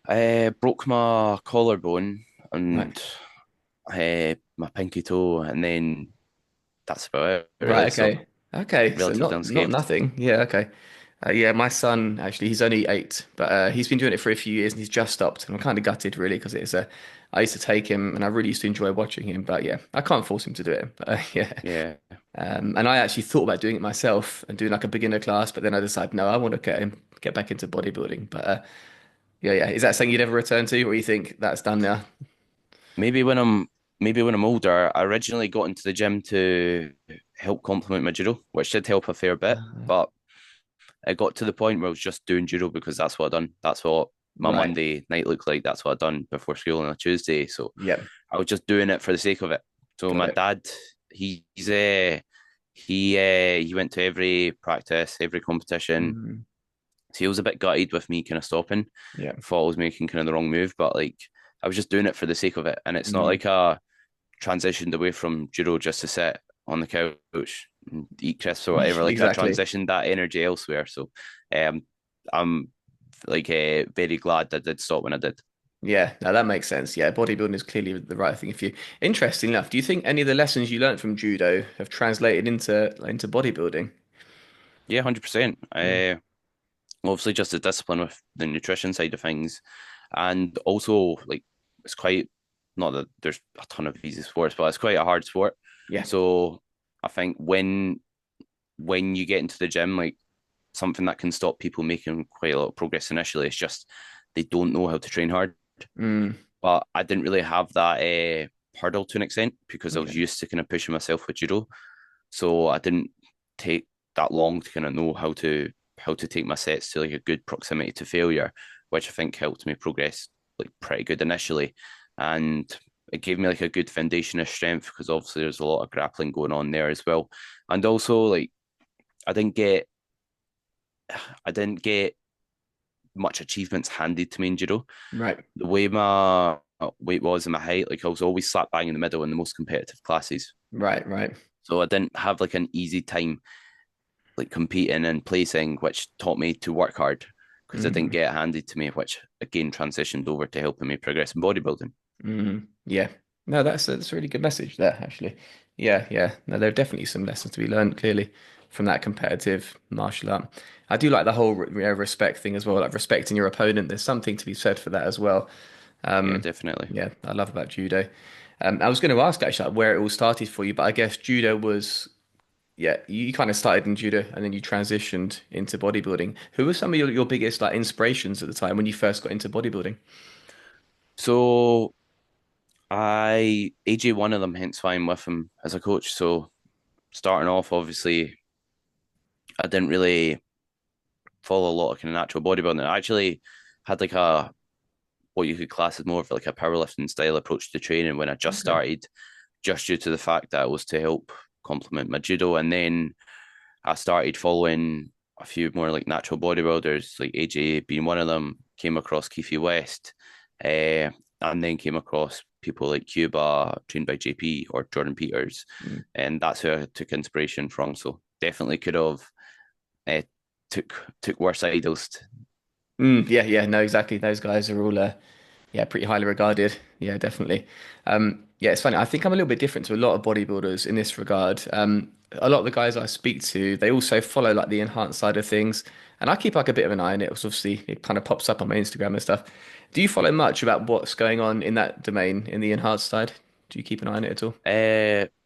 S2: I broke my collarbone
S1: Right.
S2: and my pinky toe, and then that's about it, really.
S1: Right,
S2: So
S1: okay. Okay, so
S2: relatively
S1: not
S2: unscathed.
S1: nothing. Yeah, okay. Yeah, my son actually, he's only 8, but he's been doing it for a few years and he's just stopped. And I'm kind of gutted really because I used to take him and I really used to enjoy watching him. But yeah, I can't force him to do it. But yeah,
S2: Yeah.
S1: and I actually thought about doing it myself and doing like a beginner class, but then I decided no, I want to get back into bodybuilding. But yeah, yeah, is that something you'd ever return to, or you think that's done now?
S2: Maybe when I'm maybe when I'm older, I originally got into the gym to help complement my judo, which did help a fair bit. But it got to the point where I was just doing judo because that's what I done. That's what my
S1: Right.
S2: Monday night looked like. That's what I done before school on a Tuesday. So
S1: Yeah.
S2: I was just doing it for the sake of it. So
S1: Got
S2: my
S1: it.
S2: dad, he went to every practice, every competition.
S1: Mm,
S2: So he was a bit gutted with me kind of stopping.
S1: yeah.
S2: Thought I was making kind of the wrong move, but like I was just doing it for the sake of it. And it's not
S1: Mm.
S2: like I transitioned away from judo just to sit on the couch and eat crisps or whatever. Like I
S1: Exactly.
S2: transitioned that energy elsewhere. So um, I'm like very glad I did stop when I did.
S1: Yeah, no, that makes sense. Yeah, bodybuilding is clearly the right thing for you. Interesting enough, do you think any of the lessons you learned from judo have translated into bodybuilding?
S2: Yeah, 100%.
S1: Mm.
S2: Obviously, just the discipline with the nutrition side of things, and also like it's quite not that there's a ton of easy sports, but it's quite a hard sport.
S1: Yeah.
S2: So I think when you get into the gym, like something that can stop people making quite a lot of progress initially is just they don't know how to train hard.
S1: Mm.
S2: But I didn't really have that hurdle to an extent because I was
S1: Yeah.
S2: used to kind of pushing myself with judo. So I didn't take that long to kind of know how to take my sets to like a good proximity to failure, which I think helped me progress like pretty good initially. And it gave me like a good foundation of strength because obviously there's a lot of grappling going on there as well. And also like I didn't get I didn't get much achievements handed to me in judo.
S1: Right.
S2: The way my weight was and my height, like I was always slap bang in the middle in the most competitive classes.
S1: Right, right.
S2: So I didn't have like an easy time like competing and placing, which taught me to work hard because I didn't
S1: Mm,
S2: get it handed to me, which again transitioned over to helping me progress in bodybuilding.
S1: yeah. No, that's a really good message there, actually. Yeah, yeah. No, there are definitely some lessons to be learned, clearly, from that competitive martial art. I do like the whole respect thing as well, like respecting your opponent. There's something to be said for that as well.
S2: Yeah,
S1: Um,
S2: definitely.
S1: yeah, I love about judo. I was going to ask actually like, where it all started for you, but I guess judo was, yeah, you kind of started in judo and then you transitioned into bodybuilding. Who were some of your biggest like inspirations at the time when you first got into bodybuilding?
S2: So I AJ one of them, hence why I'm with him as a coach. So starting off, obviously, I didn't really follow a lot of kind of natural bodybuilding. I actually had like a what you could class as more of like a powerlifting style approach to training when I just
S1: Okay.
S2: started, just due to the fact that it was to help complement my judo. And then I started following a few more like natural bodybuilders, like AJ being one of them. Came across Keefe West, and then came across people like Cuba, trained by JP or Jordan Peters,
S1: Mm.
S2: and that's who I took inspiration from. So definitely could have uh, took worse idols.
S1: Yeah, yeah, no, exactly. Those guys are all yeah, pretty highly regarded. Yeah, definitely. Yeah, it's funny. I think I'm a little bit different to a lot of bodybuilders in this regard. A lot of the guys I speak to, they also follow like the enhanced side of things, and I keep like a bit of an eye on it. 'Cause obviously, it kind of pops up on my Instagram and stuff. Do you follow much about what's going on in that domain in the enhanced side? Do you keep an eye on it at all?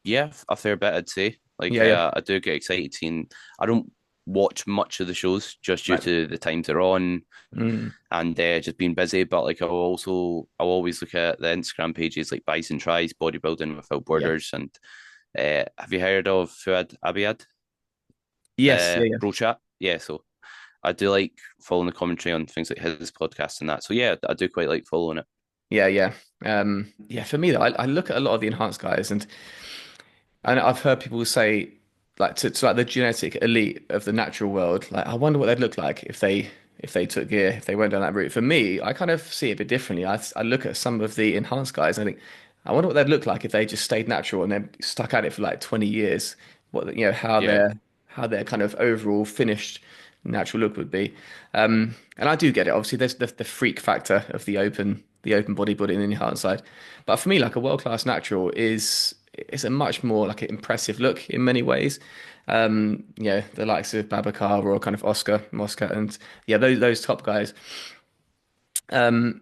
S2: Yeah, a fair bit I'd say. Like
S1: Yeah, yeah.
S2: I do get excited seeing. I don't watch much of the shows just due
S1: Right.
S2: to the times they're on
S1: Mm,
S2: and just being busy. But like I'll always look at the Instagram pages like Bison Tries, Bodybuilding Without
S1: yeah.
S2: Borders, and have you heard of Fuad Abiyad,
S1: Yes.
S2: the
S1: Yeah.
S2: bro chat? Yeah, so I do like following the commentary on things like his podcast and that. So yeah, I do quite like following it.
S1: Yeah. Yeah. Yeah. For me, though, I look at a lot of the enhanced guys, and I've heard people say, like to like the genetic elite of the natural world, like I wonder what they'd look like if they took gear, if they went down that route. For me, I kind of see it a bit differently. I look at some of the enhanced guys and I think, I wonder what they'd look like if they just stayed natural and then stuck at it for like 20 years. What
S2: Yeah,
S1: how their kind of overall finished natural look would be. And I do get it. Obviously, there's the freak factor of the open bodybuilding in the enhanced side, but for me, like a world class natural is a much more like an impressive look in many ways. Yeah, the likes of Babacar or kind of Oscar Mosca and yeah, those top guys. Um,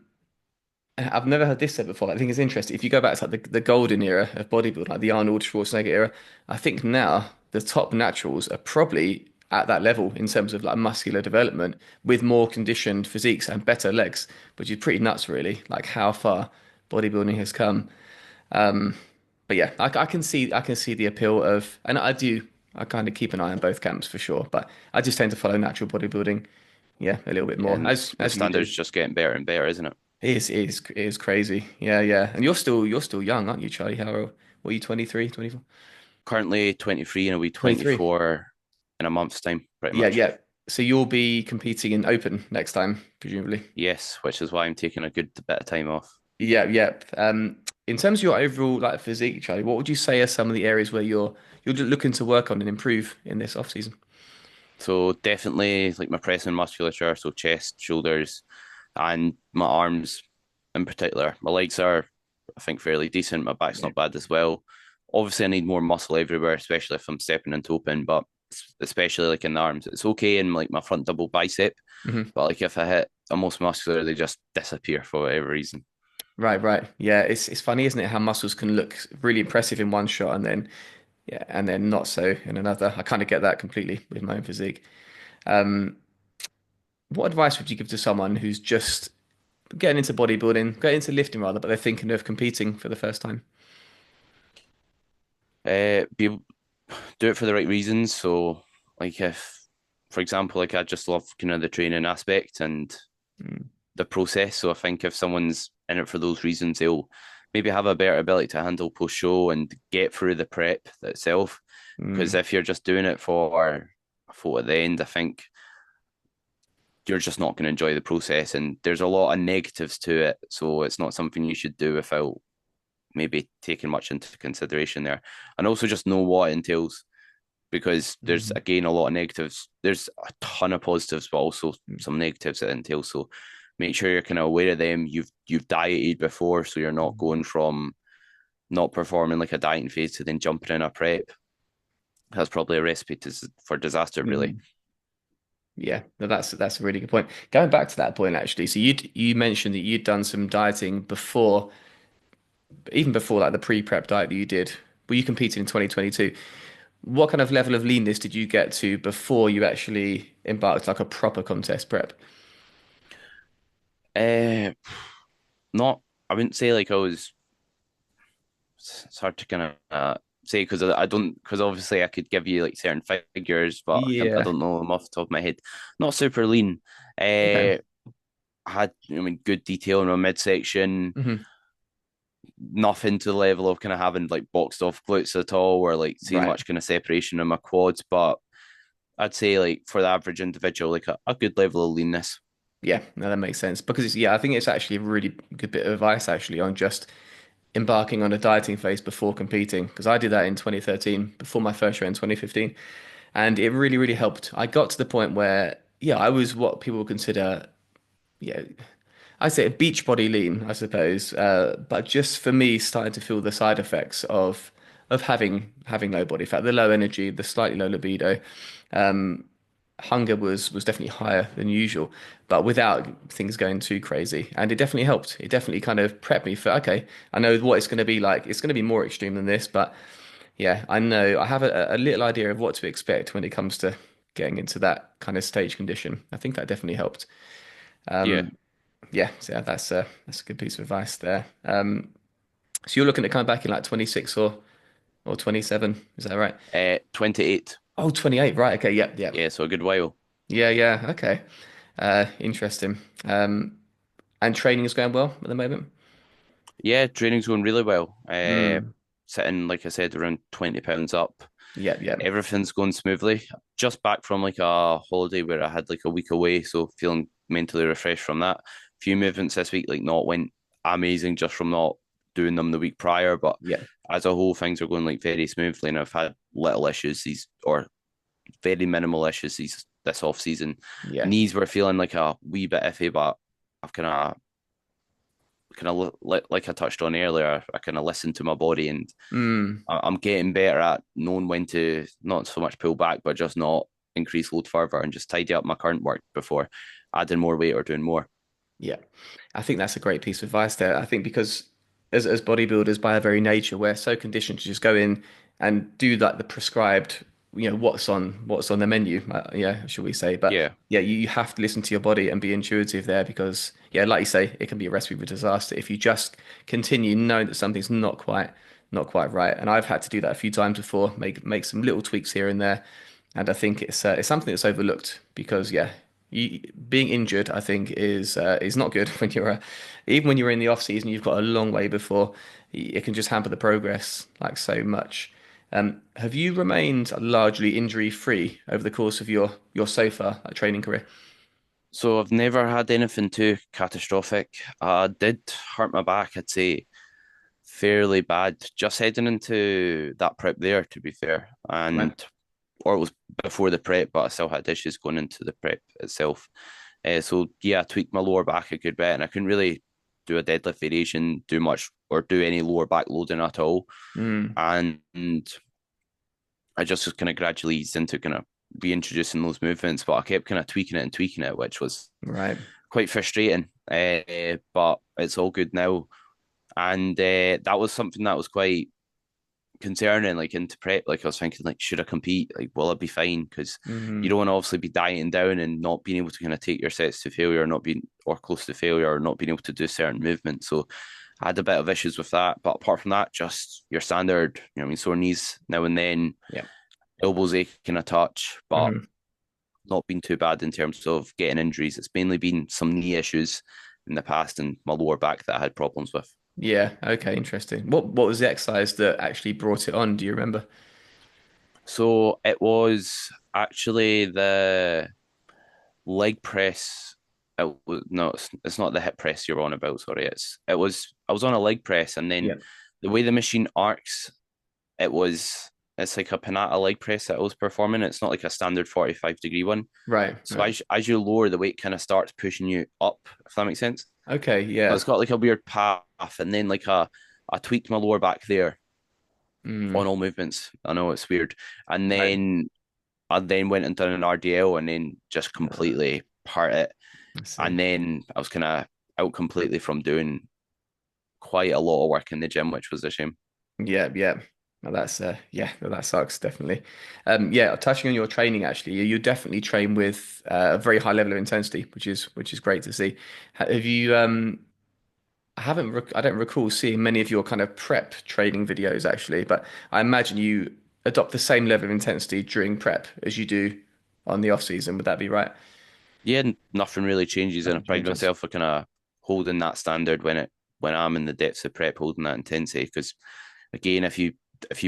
S1: I've never heard this said before. I think it's interesting. If you go back to like the golden era of bodybuilding, like the Arnold Schwarzenegger era, I think now the top naturals are probably at that level in terms of like muscular development with more conditioned physiques and better legs, which is pretty nuts, really. Like how far bodybuilding has come. But yeah, I can see the appeal of, and I kind of keep an eye on both camps for sure. But I just tend to follow natural bodybuilding, yeah, a little bit
S2: yeah,
S1: more
S2: and the
S1: as you do.
S2: standards just getting better and better, isn't it?
S1: It is crazy. Yeah, yeah. And you're still young, aren't you, Charlie? How old? What are you, 23, 24?
S2: Currently 23 and a wee
S1: 23.
S2: 24 in a month's time, pretty
S1: Yeah,
S2: much.
S1: yeah. So you'll be competing in Open next time, presumably.
S2: Yes, which is why I'm taking a good bit of time off.
S1: Yeah, yeah. In terms of your overall like physique, Charlie, what would you say are some of the areas where you're looking to work on and improve in this off season?
S2: So definitely like my pressing musculature, so chest, shoulders, and my arms in particular. My legs are, I think, fairly decent. My back's
S1: Yeah.
S2: not bad as well. Obviously, I need more muscle everywhere, especially if I'm stepping into open, but especially like in the arms. It's okay in like my front double bicep,
S1: Hmm.
S2: but like if I hit a most muscular, they just disappear for whatever reason.
S1: Right, right. Yeah, it's funny, isn't it, how muscles can look really impressive in one shot and then yeah, and then not so in another. I kind of get that completely with my own physique. Um, what advice would you give to someone who's just getting into bodybuilding, getting into lifting rather, but they're thinking of competing for the first time?
S2: Be do it for the right reasons. So, like if, for example, like I just love kind of the training aspect and
S1: Mm,
S2: the process. So I think if someone's in it for those reasons, they'll maybe have a better ability to handle post show and get through the prep itself. Because
S1: mm,
S2: if you're just doing it for a photo at the end, I think you're just not going to enjoy the process. And there's a lot of negatives to it. So it's not something you should do without maybe taking much into consideration there. And also just know what it entails because there's,
S1: Mhm.
S2: again, a lot of negatives. There's a ton of positives, but also
S1: Mm.
S2: some negatives that it entails. So make sure you're kind of aware of them. You've dieted before, so you're not going from not performing like a dieting phase to then jumping in a prep. That's probably a recipe for disaster, really.
S1: Mm. Yeah, no, that's a really good point. Going back to that point, actually, so you mentioned that you'd done some dieting before, even before like the pre-prep diet that you did. Well, you competed in 2022. What kind of level of leanness did you get to before you actually embarked like a proper contest prep?
S2: Uh, not, I wouldn't say like I was. It's hard to kind of say because I don't, because obviously I could give you like certain figures, but I
S1: Yeah.
S2: don't know them off the top of my head. Not super lean.
S1: Okay.
S2: I had, I mean, good detail in my midsection.
S1: Hmm.
S2: Nothing to the level of kind of having like boxed off glutes at all, or like seeing
S1: Right.
S2: much kind of separation in my quads. But I'd say like for the average individual, like a good level of leanness.
S1: Yeah, no, that makes sense because it's yeah, I think it's actually a really good bit of advice actually on just embarking on a dieting phase before competing because I did that in 2013 before my first show in 2015 and it really really helped. I got to the point where yeah, I was what people would consider yeah, I say a beach body lean, I suppose. But just for me, starting to feel the side effects of having low body fat, the low energy, the slightly low libido. Um, Hunger was definitely higher than usual, but without things going too crazy. And it definitely helped. It definitely kind of prepped me for okay, I know what it's going to be like. It's going to be more extreme than this, but yeah, I know I have a little idea of what to expect when it comes to getting into that kind of stage condition. I think that definitely helped.
S2: Yeah,
S1: Yeah, so yeah, that's a good piece of advice there. So you're looking at coming back in like 26 or 27, is that right?
S2: 28.
S1: Oh, 28, right. Okay, yep, yep.
S2: Yeah, so a good while.
S1: Yeah, yeah, okay. Interesting. And training is going well at the moment?
S2: Yeah, training's going really well.
S1: Mm,
S2: Sitting, like I said, around 20 pounds up.
S1: yep, yep.
S2: Everything's going smoothly. Just back from like a holiday where I had like a week away, so feeling mentally refreshed from that. Few movements this week, like not went amazing just from not doing them the week prior, but
S1: Yeah,
S2: as a whole, things are going like very smoothly, and I've had little issues these or very minimal issues this off season.
S1: yeah.
S2: Knees were feeling like a wee bit iffy, but I've like I touched on earlier, I kind of listened to my body, and
S1: Mm,
S2: I'm getting better at knowing when to not so much pull back, but just not increase load further and just tidy up my current work before adding more weight or doing more.
S1: yeah. I think that's a great piece of advice there. I think because as bodybuilders by our very nature, we're so conditioned to just go in and do like the prescribed, what's on the menu, yeah, should we say? But
S2: Yeah,
S1: yeah, you have to listen to your body and be intuitive there because yeah, like you say, it can be a recipe for disaster if you just continue knowing that something's not quite right. And I've had to do that a few times before, make some little tweaks here and there, and I think it's something that's overlooked because yeah, being injured I think is not good when even when you're in the off season, you've got a long way before it can just hamper the progress like so much. Have you remained largely injury free over the course of your so far training career?
S2: so I've never had anything too catastrophic. I did hurt my back, I'd say fairly bad, just heading into that prep there, to be fair.
S1: Right.
S2: And or it was before the prep, but I still had issues going into the prep itself. So yeah, I tweaked my lower back a good bit, and I couldn't really do a deadlift variation, do much or do any lower back loading at all.
S1: Mm,
S2: And I just was kind of gradually eased into kind of reintroducing those movements, but I kept kind of tweaking it and tweaking it, which was
S1: right.
S2: quite frustrating. But it's all good now, and that was something that was quite concerning, like into prep. Like I was thinking, like, should I compete? Like, will I be fine? Because you
S1: Mm,
S2: don't want to obviously be dieting down and not being able to kind of take your sets to failure, not being or close to failure, or not being able to do certain movements. So I had a bit of issues with that. But apart from that, just your standard, you know, what I mean, sore knees now and then,
S1: yeah.
S2: elbows aching a touch, but
S1: Hmm.
S2: not been too bad in terms of getting injuries. It's mainly been some knee issues in the past and my lower back that I had problems with.
S1: Yeah. Okay. Interesting. What was the exercise that actually brought it on? Do you remember?
S2: So it was actually the leg press. It was no, it's not the hip press you're on about. Sorry, I was on a leg press, and then
S1: Yeah.
S2: the way the machine arcs, it's like a Panata leg press that I was performing. It's not like a standard 45-degree one.
S1: Right.
S2: So
S1: Right.
S2: as you lower, the weight kind of starts pushing you up, if that makes sense.
S1: Okay.
S2: So
S1: Yeah.
S2: it's got like a weird path, and then like a I tweaked my lower back there on
S1: Mm,
S2: all movements. I know it's weird, and
S1: right.
S2: then I then went and done an RDL, and then just
S1: Uh,
S2: completely part it,
S1: I see.
S2: and then I was kind of out completely from doing quite a lot of work in the gym, which was a shame.
S1: Yeah. Yeah. Well, that's yeah, well, that sucks definitely. Yeah, touching on your training actually, you definitely train with a very high level of intensity, which is great to see. Have you I don't recall seeing many of your kind of prep training videos actually, but I imagine you adopt the same level of intensity during prep as you do on the off season. Would that be right?
S2: Yeah, nothing really changes, and I
S1: Nothing
S2: pride
S1: changes.
S2: myself for kind of holding that standard when I'm in the depths of prep, holding that intensity. Because again, if you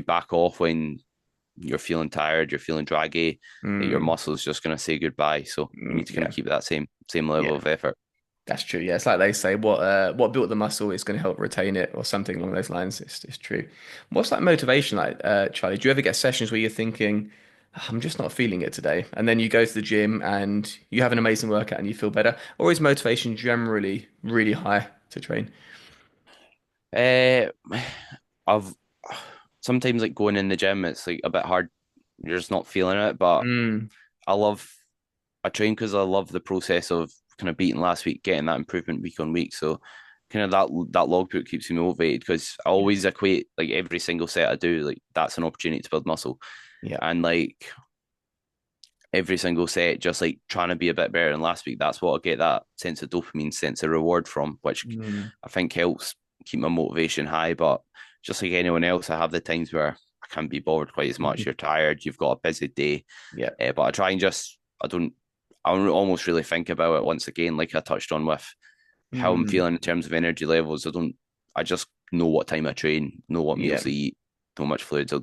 S2: back off when you're feeling tired, you're feeling draggy, your
S1: Mm,
S2: muscles just gonna say goodbye. So you need to kind
S1: yeah,
S2: of keep that same level
S1: yeah,
S2: of effort.
S1: that's true. Yeah, it's like they say, what built the muscle is going to help retain it, or something along those lines. It's true. What's like motivation like, Charlie? Do you ever get sessions where you're thinking, "Ah, I'm just not feeling it today," and then you go to the gym and you have an amazing workout and you feel better, or is motivation generally really high to train?
S2: Uh, I've sometimes like going in the gym, it's like a bit hard. You're just not feeling it, but
S1: Mm,
S2: I love I train because I love the process of kind of beating last week, getting that improvement week on week. So kind of that logbook keeps me motivated because I
S1: yeah,
S2: always equate like every single set I do, like that's an opportunity to build muscle.
S1: yeah,
S2: And like every single set, just like trying to be a bit better than last week, that's what I get that sense of dopamine, sense of reward from, which
S1: mm,
S2: I think helps keep my motivation high. But just like anyone else, I have the times where I can't be bothered quite as much. You're tired, you've got a busy day,
S1: yeah,
S2: but I try and just I don't almost really think about it once again, like I touched on with how I'm
S1: mm,
S2: feeling in terms of energy levels. I just know what time I train, know what
S1: yeah.
S2: meals I eat, know how much fluids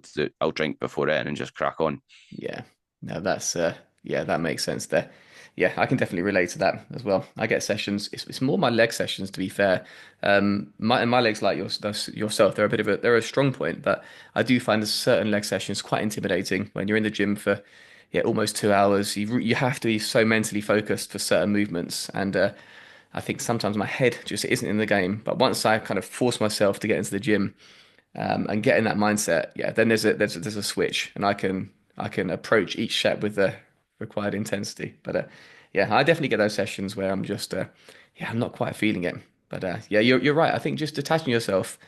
S2: I'll drink before it, and just crack on.
S1: Yeah. No, that's yeah, that makes sense there. Yeah, I can definitely relate to that as well. I get sessions. It's more my leg sessions, to be fair. My legs, like yourself, they're a bit of they're a strong point, but I do find certain leg sessions quite intimidating when you're in the gym for yeah almost 2 hours. You have to be so mentally focused for certain movements, and I think sometimes my head just isn't in the game. But once I kind of force myself to get into the gym, and get in that mindset, yeah, then there's a switch, and I can approach each set with the required intensity. But yeah, I definitely get those sessions where I'm just yeah, I'm not quite feeling it. But yeah, you're right. I think just detaching yourself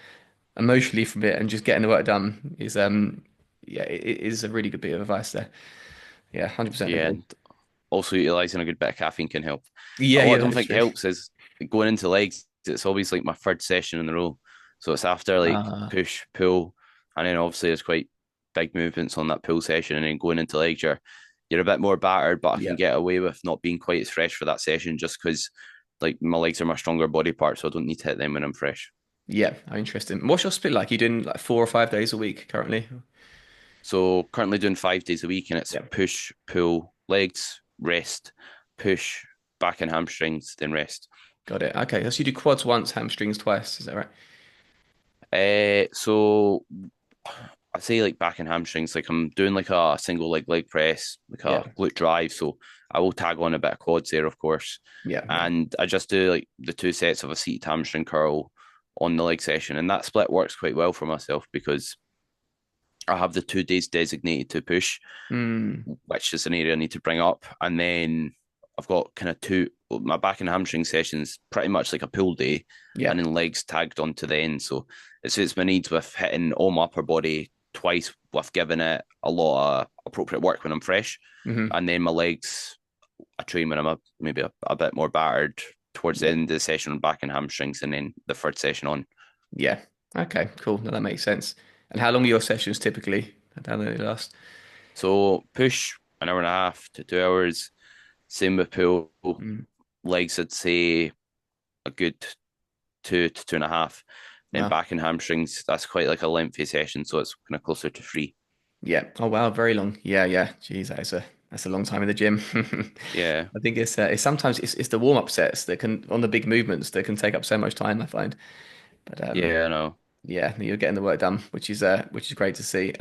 S1: emotionally from it and just getting the work done is yeah, it is a really good bit of advice there. Yeah, 100%
S2: Yeah,
S1: agree.
S2: and also utilizing a good bit of caffeine can help.
S1: Yeah,
S2: What
S1: yeah,
S2: I don't
S1: that's
S2: think
S1: true.
S2: helps is going into legs. It's always like my third session in a row, so it's after like
S1: Uh,
S2: push pull, and then obviously there's quite big movements on that pull session, and then going into legs, you're a bit more battered, but I can
S1: yeah,
S2: get away with not being quite as fresh for that session just because like my legs are my stronger body part, so I don't need to hit them when I'm fresh.
S1: yeah. Oh, interesting. What's your split like? You doing like 4 or 5 days a week currently?
S2: So currently doing 5 days a week, and it's
S1: Yeah,
S2: push, pull, legs, rest, push, back and hamstrings, then rest.
S1: got it. Okay, so you do quads once, hamstrings twice. Is that right?
S2: So I'd say like back and hamstrings, like I'm doing like a single leg press, like
S1: Yeah,
S2: a glute drive. So I will tag on a bit of quads there, of course.
S1: yeah, yeah.
S2: And I just do like the two sets of a seated hamstring curl on the leg session. And that split works quite well for myself because I have the 2 days designated to push,
S1: Mm,
S2: which is an area I need to bring up. And then I've got kind of my back and hamstring sessions, pretty much like a pull day,
S1: yeah,
S2: and then legs tagged onto the end. So it suits my needs with hitting all my upper body twice, with giving it a lot of appropriate work when I'm fresh.
S1: hmm
S2: And then my legs, I train when I'm maybe a bit more battered towards the
S1: yeah,
S2: end of the session on back and hamstrings, and then the third session on.
S1: yeah. Okay, cool. No, that makes sense. And how long are your sessions typically? How long do they last?
S2: So push an hour and a half to 2 hours. Same with pull.
S1: Mm,
S2: Legs, I'd say a good 2 to 2.5. Then
S1: wow.
S2: back and hamstrings, that's quite like a lengthy session, so it's kind of closer to 3.
S1: Yeah. Oh, wow. Very long. Yeah, yeah. Geez, That's a long time in the gym.
S2: Yeah,
S1: I think it's sometimes it's the warm up sets that can on the big movements that can take up so much time, I find. But
S2: yeah, I know.
S1: yeah, you're getting the work done, which is great to see.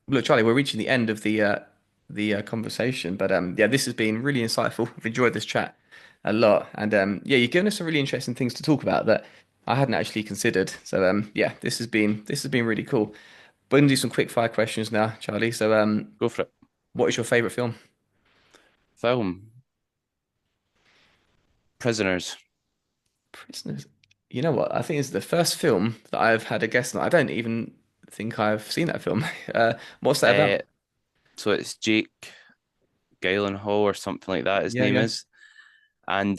S1: Look, Charlie, we're reaching the end of the conversation, but yeah, this has been really insightful. I've enjoyed this chat a lot, and yeah, you've given us some really interesting things to talk about that I hadn't actually considered. So yeah, this has been really cool. We're gonna do some quick fire questions now, Charlie. So
S2: Go for it.
S1: what is your favorite film?
S2: Film. Prisoners.
S1: Prisoners. You know what? I think it's the first film that I've had a guess on. I don't even think I've seen that film. What's that
S2: Uh,
S1: about?
S2: so it's Jake Gyllenhaal or something like that. His
S1: Yeah,
S2: name
S1: yeah,
S2: is, and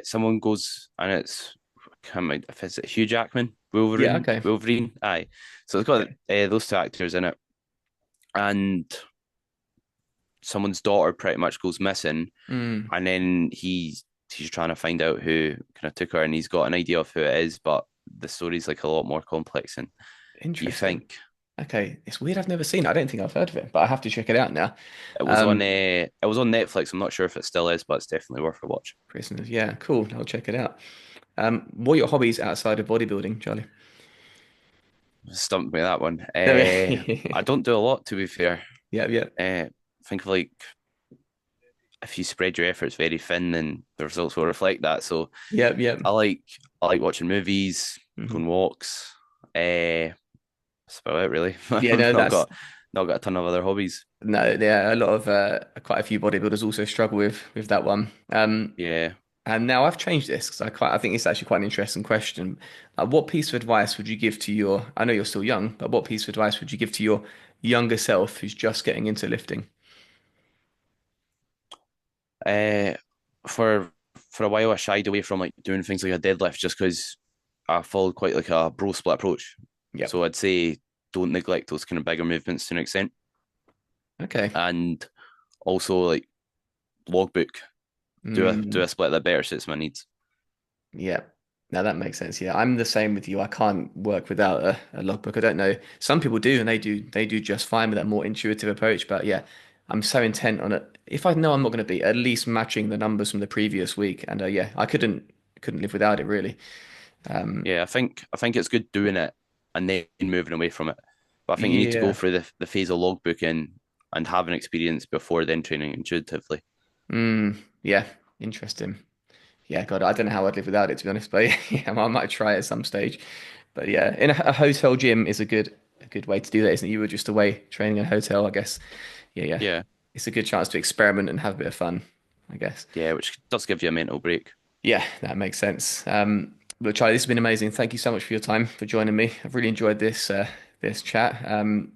S2: someone goes and it's I can't remember if it's Hugh Jackman,
S1: yeah.
S2: Wolverine,
S1: Okay.
S2: Wolverine. Aye. So it's got
S1: Okay.
S2: those two actors in it, and someone's daughter pretty much goes missing,
S1: Mm,
S2: and then he's trying to find out who kind of took her, and he's got an idea of who it is, but the story's like a lot more complex than you
S1: interesting.
S2: think.
S1: Okay, it's weird. I've never seen it. I don't think I've heard of it, but I have to check it out now.
S2: It was on Netflix. I'm not sure if it still is, but it's definitely worth a watch.
S1: Prisoners. Yeah, cool. I'll check it out. What are your hobbies outside of bodybuilding, Charlie?
S2: Stumped me that one.
S1: No,
S2: I don't do a lot to be fair.
S1: yeah, yeah,
S2: Think of like if you spread your efforts very thin, then the results will reflect that. So
S1: yeah, yeah.
S2: I like I like watching movies,
S1: Hmm.
S2: going walks. That's about it really.
S1: Yeah,
S2: I've
S1: no, that's
S2: not got a ton of other hobbies.
S1: no. Yeah, a lot of quite a few bodybuilders also struggle with that one.
S2: Yeah.
S1: And now I've changed this because I think it's actually quite an interesting question. What piece of advice would you give to your, I know you're still young, but what piece of advice would you give to your younger self who's just getting into lifting?
S2: Uh, for for a while, I shied away from like doing things like a deadlift just because I followed quite like a bro split approach.
S1: Yep.
S2: So I'd say don't neglect those kind of bigger movements to an extent,
S1: Okay.
S2: and also like logbook. Do a
S1: Mm,
S2: split that better suits my needs.
S1: yeah. Now that makes sense. Yeah, I'm the same with you. I can't work without a logbook. I don't know. Some people do, and they do just fine with that more intuitive approach. But yeah, I'm so intent on it. If I know I'm not going to be at least matching the numbers from the previous week, and yeah, I couldn't live without it really. Um,
S2: Yeah, I think it's good doing it and then moving away from it. But I think you need to go
S1: yeah.
S2: through the phase of logbooking and have an experience before then training intuitively.
S1: Yeah. Interesting. Yeah, God, I don't know how I'd live without it to be honest, but yeah, I might try it at some stage. But yeah, in a hotel gym is a good way to do that, isn't it? You were just away training in a hotel, I guess. Yeah, yeah.
S2: Yeah,
S1: It's a good chance to experiment and have a bit of fun, I guess.
S2: yeah, which does give you a mental break.
S1: Yeah, that makes sense. But Charlie, this has been amazing. Thank you so much for your time for joining me. I've really enjoyed this chat.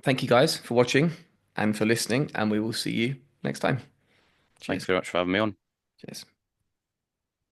S1: Thank you guys for watching and for listening, and we will see you next time.
S2: Thanks
S1: Cheers.
S2: very much for having me on.
S1: Cheers.